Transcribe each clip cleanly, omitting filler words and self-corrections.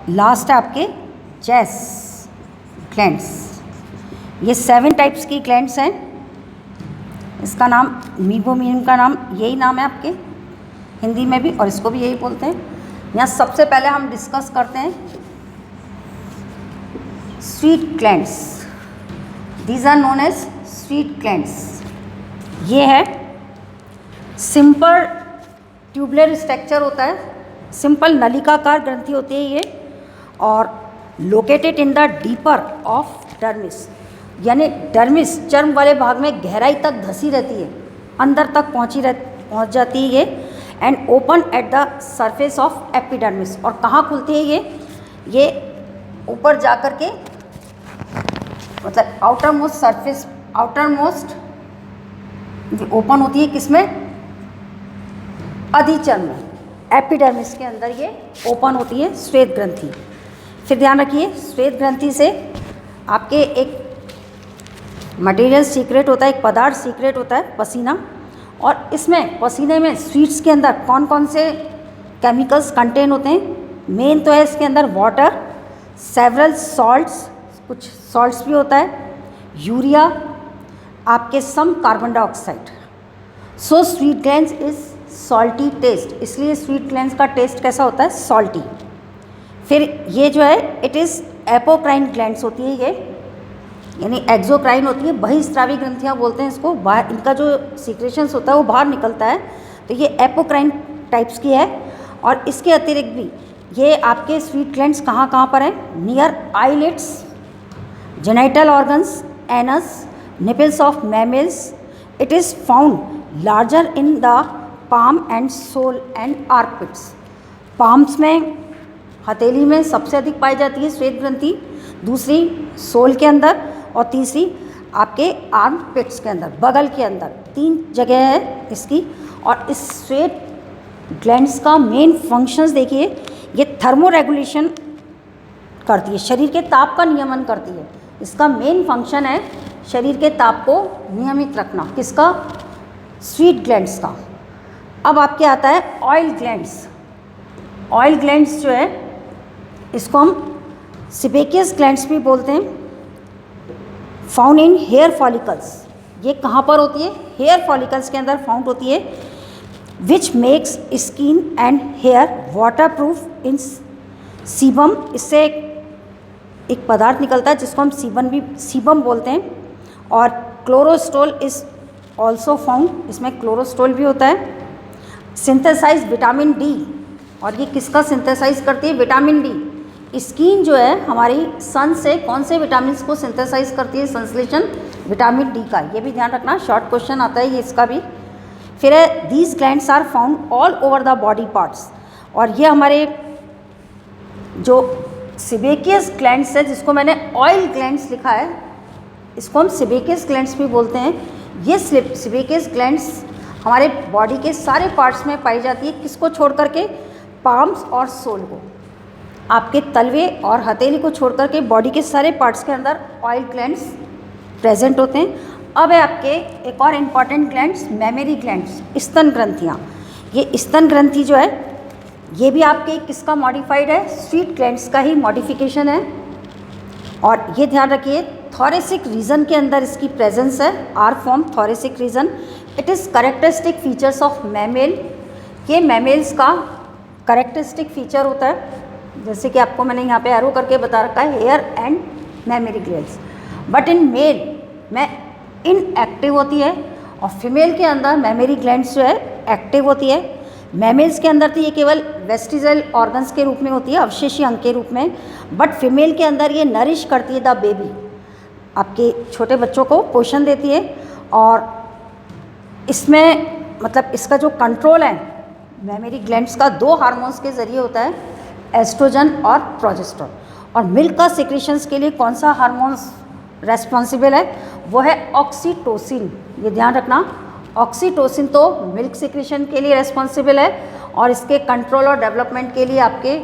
Last है आपके chess glands. ये 7 टाइप्स की ग्लैंड्स हैं। इसका नाम मीबोमीनियम का नाम यही नाम है आपके हिंदी में भी, और इसको भी यही बोलते हैं। यहाँ सबसे पहले हम डिस्कस करते हैं sweet glands. These are known as sweet glands. ये है सिंपल ट्यूबुलर स्ट्रक्चर होता है, सिंपल नलिकाकार ग्रंथि होती है ये, और located in the deeper of dermis, यानी डर्मिस चर्म वाले भाग में गहराई तक धसी रहती है, अंदर तक पहुंच जाती है ये, and open at the surface of epidermis. और कहाँ खुलती है ये ऊपर जा कर के, मतलब outer most surface, outer most open होती है किसमें, अधिचर्म में, एपिडर्मिस के अंदर ये ओपन होती है श्वेत ग्रंथि। फिर ध्यान रखिए, श्वेत ग्रंथि से आपके एक मटेरियल सीक्रेट होता है, एक पदार्थ सीक्रेट होता है, पसीना। और इसमें पसीने में स्वीट्स के अंदर कौन कौन से केमिकल्स कंटेन होते हैं? मेन तो है इसके अंदर वाटर, सेवरल सॉल्ट्स, कुछ सॉल्ट्स भी होता है, यूरिया, आपके some carbon dioxide. So sweet glands is salty taste, इसलिए स्वीट ग्लैंड्स का टेस्ट कैसा होता है? सॉल्टी। फिर ये जो है इट इज़ एपोक्राइन ग्लैंड्स होती है ये, यानी एक्सोक्राइन होती है, बहिस्रावी ग्रंथियाँ बोलते हैं इसको। बाहर इनका जो सीक्रेशंस होता है वो बाहर निकलता है, तो ये एपोक्राइन टाइप्स की है। और इसके अतिरिक्त भी ये आपके स्वीट ग्लैंड्स कहाँ कहाँ पर हैं? Near eyelids, genital organs, anus, nipples of mammals. It is found larger in the palm and sole and armpits. Palms में, हथेली में सबसे अधिक पाई जाती है श्वेत ग्रंथि, दूसरी सोल के अंदर, और तीसरी आपके आर्म पिट्स के अंदर, बगल के अंदर। 3 जगह है इसकी। और इस स्वेट ग्लैंड्स का मेन फंक्शंस देखिए, ये थर्मो रेगुलेशन करती है, शरीर के ताप का नियमन करती है। इसका मेन फंक्शन है शरीर के ताप को नियमित रखना। किसका? स्वीट ग्लैंड्स का। अब आपके आता है ऑयल ग्लैंड्स। ऑयल ग्लैंड्स जो है इसको हम सिबेकियस ग्लैंड्स भी बोलते हैं। फाउंड इन हेयर फॉलिकल्स, ये कहाँ पर होती है? हेयर फॉलिकल्स के अंदर फाउंड होती है। Which makes skin and hair waterproof in sebum, इससे एक पदार्थ निकलता है जिसको हम सीबम बोलते हैं। और क्लोरोस्टोल इज ऑल्सो फाउंड, इसमें क्लोरोस्टोल भी होता है। सिंथेसाइज विटामिन डी, और ये किसका सिंथेसाइज करती है? Vitamin D. स्किन जो है हमारी सन से कौन से विटामिन को सिंथेसाइज करती है? संश्लेषण विटामिन डी का। ये भी ध्यान रखना, शॉर्ट क्वेश्चन आता है ये इसका भी। फिर है these glands are found all over the body parts. और ये हमारे जो सिबेकियस ग्लैंड्स है, जिसको मैंने ऑयल ग्लैंड्स लिखा है, इसको हम सिबेकियस ग्लैंड्स भी बोलते हैं। ये सिबेकियस ग्लैंड्स हमारे बॉडी के सारे पार्ट्स में पाई जाती है। किसको छोड़ करके? पाम्स और सोल को, आपके तलवे और हथेली को छोड़ करके बॉडी के सारे पार्ट्स के अंदर ऑयल ग्लैंड्स प्रेजेंट होते हैं। अब है आपके एक और इम्पॉर्टेंट ग्लैंड्स, मेमरी ग्लैंड्स, स्तन ग्रंथियाँ। ये स्तन ग्रंथि जो है ये भी आपके किसका मॉडिफाइड है? स्वीट ग्लैंड्स का ही मॉडिफिकेशन है। और ये ध्यान रखिए, थोरेसिक रीजन के अंदर इसकी प्रेजेंस है, are from thoracic region. It is characteristic features of mammal. ये मैमेल्स का करेक्टरिस्टिक फीचर होता है, जैसे कि आपको मैंने यहाँ पे एरो करके बता रखा है, hair and mammary glands. But in male में इनएक्टिव होती है, और फीमेल के अंदर मैमरी ग्लैंड्स जो है एक्टिव होती है। मैमल्स के अंदर तो ये केवल वेस्टिजल ऑर्गन्स के रूप में होती है, अवशेषी अंग के रूप में। बट फीमेल के अंदर ये नरिश करती है द बेबी, आपके छोटे बच्चों को पोषण देती है। और इसमें मतलब इसका जो कंट्रोल है मैमरी ग्लैंड्स का 2 हार्मोन्स के ज़रिए होता है, एस्ट्रोजन और प्रोजेस्टेरोन। और मिल्क का सिक्रेशंस के लिए कौन सा हार्मोन्स रेस्पॉन्सिबल है? वो है ऑक्सीटोसिन। ये ध्यान रखना, ऑक्सीटोसिन तो मिल्क सिक्रेशन के लिए रेस्पॉन्सिबल है, और इसके कंट्रोल और डेवलपमेंट के लिए आपके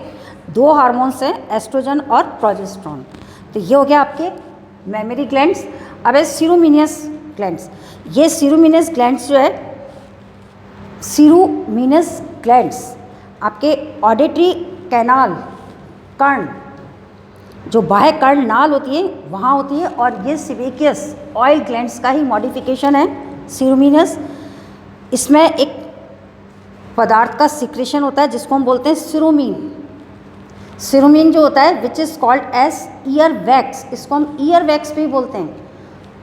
2 हार्मोन्स हैं, एस्ट्रोजन और प्रोजेस्टेरोन। तो ये हो गया आपके मैमरी ग्लैंड्स। अब है सीरोमिनियस ग्लैंड्स। ये सीरोमिनियस ग्लैंड्स जो है, सीरोमिनस ग्लैंड्स आपके ऑडिटरी कैनाल कर्ण, जो बाह्य कर्ण नाल होती है वहाँ होती है, और ये सिबेकियस ऑयल ग्लैंड्स का ही मॉडिफिकेशन है सीरोमिनस। इसमें एक पदार्थ का सिक्रेशन होता है जिसको हम बोलते हैं सिरोमीन। सिरोमीन जो होता है which is called as ear wax, इसको हम ईयर वैक्स भी बोलते हैं,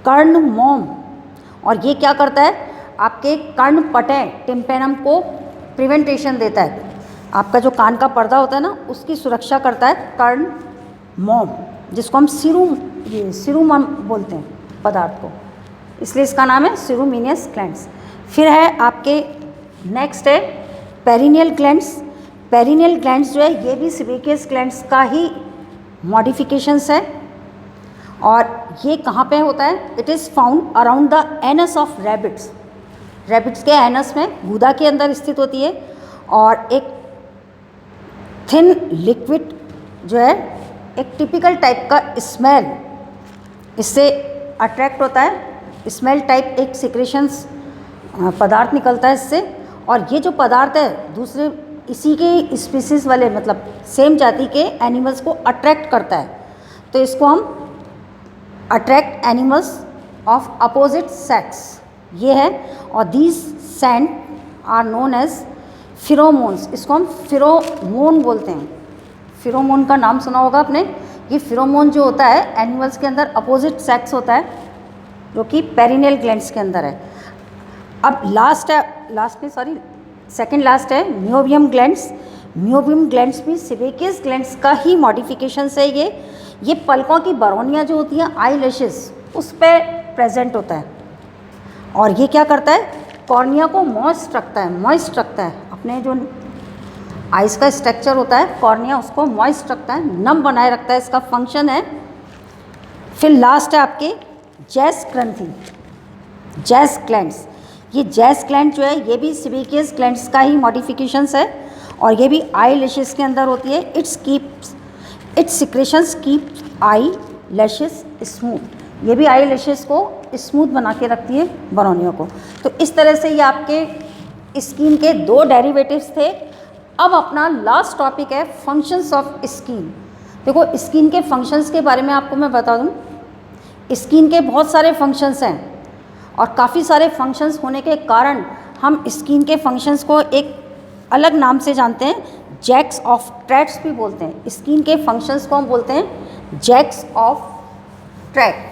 कर्ण मोम। और ये क्या करता है, आपके कर्ण पटय टिम्पेनम को प्रिवेंटेशन देता है, आपका जो कान का पर्दा होता है ना उसकी सुरक्षा करता है कर्ण मोम, जिसको हम सिरुमम बोलते हैं पदार्थ को, इसलिए इसका नाम है सिरोमिनियस ग्लैंड्स। फिर है आपके नेक्स्ट है पेरिनियल ग्लैंड्स। पेरिनियल ग्लैंड्स जो है ये भी सिबेकियस ग्लैंड्स का ही मॉडिफिकेशंस है, और ये कहाँ पे होता है, it is found around the anus of rabbits. Rabbits के एनस में गूदा के अंदर स्थित होती है, और एक थिन लिक्विड जो है एक टिपिकल टाइप का स्मेल इससे अट्रैक्ट होता है, स्मेल टाइप एक सिक्रेशंस पदार्थ निकलता है इससे, और ये जो पदार्थ है दूसरे इसी के स्पीसीज़ वाले मतलब सेम जाति के एनिमल्स को अट्रैक्ट करता है, तो इसको हम attract animals of opposite sex ये है। और these scent are known as pheromones, इसको हम फिरोमोन बोलते हैं। फिरोमोन का नाम सुना होगा आपने। ये फिरोमोन जो होता है एनिमल्स के अंदर अपोजिट सेक्स होता है, जो कि पेरिनियल ग्लैंड्स के अंदर है। अब सेकंड लास्ट है म्योबियम ग्लैंड्स। म्योबियम ग्लैंड्स भी सिबेकियस ग्लैंड्स का ही मॉडिफिकेशन है। ये पलकों की बरौनियाँ जो होती हैं आई लैशेस उस पर प्रेजेंट होता है, और ये क्या करता है, कॉर्निया को मॉइस्ट रखता है। अपने जो आइस का स्ट्रक्चर होता है कॉर्निया उसको मॉइस्ट रखता है, नम बनाए रखता है, इसका फंक्शन है। फिर लास्ट है आपके जैस ग्रंथि, जैस ग्लैंड्स। ये जैस ग्लैंड जो है ये भी सिबेकियस ग्लैंड्स का ही मॉडिफिकेशंस है, और ये भी आई लैशेस के अंदर होती है। It's secretions keep eye lashes smooth, ये भी आई लैशेस को स्मूथ बना के रखती है बरौनियों को। तो इस तरह से ये आपके स्किन के 2 डेरिवेटिव्स थे। अब अपना लास्ट टॉपिक है फंक्शंस ऑफ स्किन। देखो स्किन के फंक्शंस के बारे में आपको मैं बता दूं, स्किन के बहुत सारे फंक्शंस हैं, और काफ़ी सारे फंक्शंस होने के कारण हम स्किन के फंक्शंस को एक अलग नाम से जानते हैं, जैक्स ऑफ ट्रैक्स भी बोलते हैं। स्किन के फंक्शंस को हम बोलते हैं जैक्स ऑफ ट्रैक।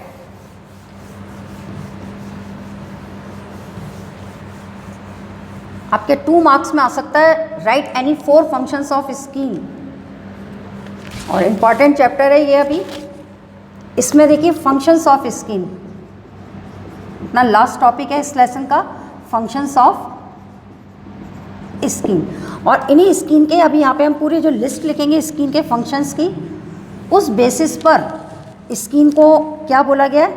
आपके 2 मार्क्स में आ सकता है right any 4 functions of skin, और इम्पॉर्टेंट चैप्टर है ये। अभी इसमें देखिए फंक्शंस ऑफ स्किन अपना लास्ट टॉपिक है इस लेसन का, फंक्शंस ऑफ स्किन। और इन्हीं स्किन के अभी यहाँ पे हम पूरी जो लिस्ट लिखेंगे स्किन के फंक्शंस की, उस बेसिस पर स्किन को क्या बोला गया है,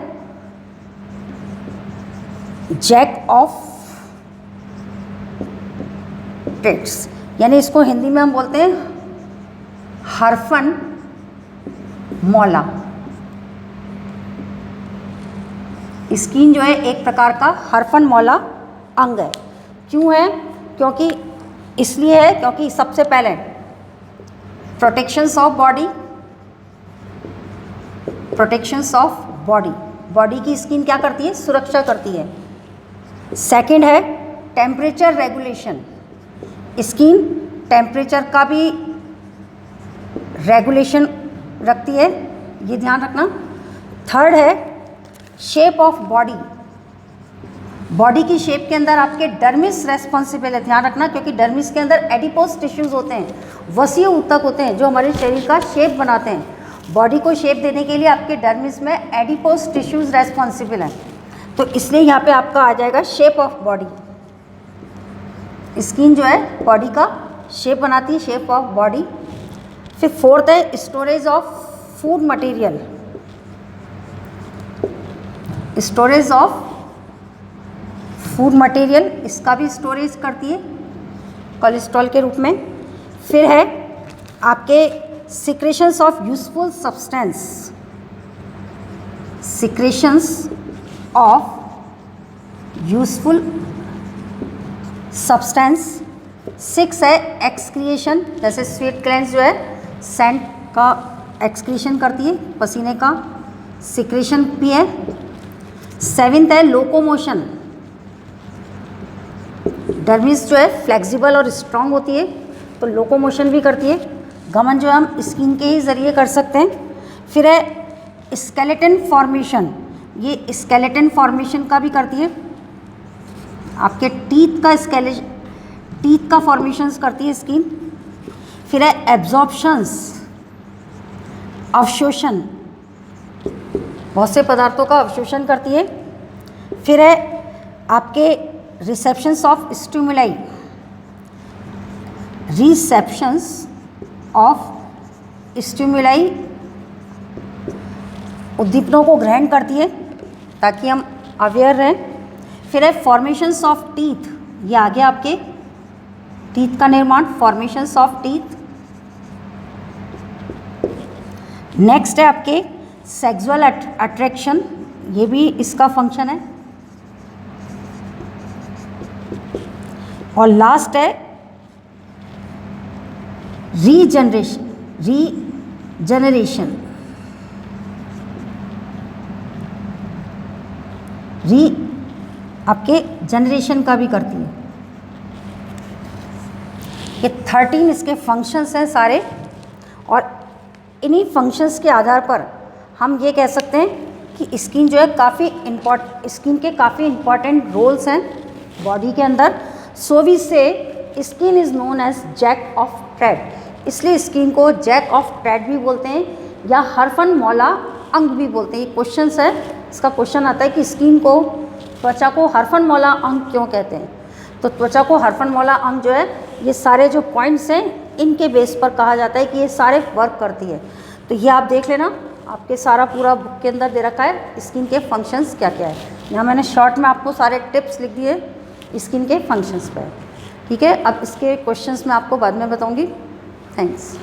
जैक ऑफ ट्रैक्स, यानी इसको हिंदी में हम बोलते हैं हरफन मौला। स्किन जो है एक प्रकार का हरफन मौला अंग है। क्यों है, क्योंकि इसलिए है क्योंकि सबसे पहले प्रोटेक्शंस ऑफ बॉडी की स्किन क्या करती है, सुरक्षा करती है। सेकंड है टेम्परेचर रेगुलेशन, स्किन टेम्परेचर का भी रेगुलेशन रखती है, ये ध्यान रखना। थर्ड है शेप ऑफ बॉडी की शेप के अंदर आपके डर्मिस रेस्पॉन्सिबल है, ध्यान रखना, क्योंकि डर्मिस के अंदर एडिपोज टिश्यूज़ होते हैं, वसीय ऊतक होते हैं जो हमारे शरीर का शेप बनाते हैं। बॉडी को शेप देने के लिए आपके डर्मिस में एडिपोज टिश्यूज़ रेस्पॉन्सिबल हैं, तो इसलिए यहाँ पे आपका आ जाएगा शेप ऑफ बॉडी। स्किन जो है बॉडी का शेप बनाती है, शेप ऑफ बॉडी। फिर फोर्थ है storage of food material, storage of food material, इसका भी स्टोरेज करती है कोलेस्ट्रॉल के रूप में। फिर है आपके secretions of useful substance, secretions of useful substance. 6 है एक्सक्रिएशन, जैसे स्वेट ग्लैंड्स जो है सेंट का एक्सक्रीशन करती है, पसीने का सिक्रेशन भी है। 7th है लोकोमोशन। डर्मिस जो है फ्लेक्सिबल और स्ट्रांग होती है, तो लोकोमोशन भी करती है। गमन जो है हम स्किन के ही ज़रिए कर सकते हैं। फिर है स्केलेटन फॉर्मेशन, ये स्केलेटन फॉर्मेशन का भी करती है। आपके टीथ का फॉर्मेशंस करती है स्किन। फिर है एब्जॉर्प्शंस, अवशोषण, बहुत से पदार्थों का अवशोषण करती है। फिर है आपके receptions of stimuli, receptions of stimuli, उद्दीपनों को ग्रहण करती है ताकि हम अवेयर रहें। फिर है फॉर्मेशंस ऑफ टीथ, ये आगे आपके टीथ का निर्माण, फॉर्मेशंस ऑफ टीथ। नेक्स्ट है आपके सेक्सुअल अट्रैक्शन, ये भी इसका फंक्शन है। और लास्ट है रीजनरेशन, आपके जनरेशन का भी करती है। ये 13 इसके फंक्शंस हैं सारे, और इन्हीं फंक्शंस के आधार पर हम ये कह सकते हैं कि स्किन जो है स्किन के काफ़ी इम्पॉर्टेंट रोल्स हैं बॉडी के अंदर। So we say skin is known as jack of trade, इसलिए स्किन को जैक ऑफ ट्रेड भी बोलते हैं या हरफन मौला अंग भी बोलते हैं। ये क्वेश्चन है, इसका क्वेश्चन आता है कि स्किन को, त्वचा को हरफन मौला अंग क्यों कहते हैं। तो त्वचा को हरफन मौला अंग जो है, ये सारे जो पॉइंट्स हैं इनके बेस पर कहा जाता है कि ये सारे वर्क करती है। तो ये आप देख लेना, आपके सारा पूरा बुक के अंदर दे रखा है स्किन के फंक्शंस क्या क्या है। यहाँ मैंने शॉर्ट में आपको सारे टिप्स लिख दिए स्किन के फंक्शंस पर। ठीक है, अब इसके क्वेश्चंस मैं आपको बाद में बताऊँगी। थैंक्स।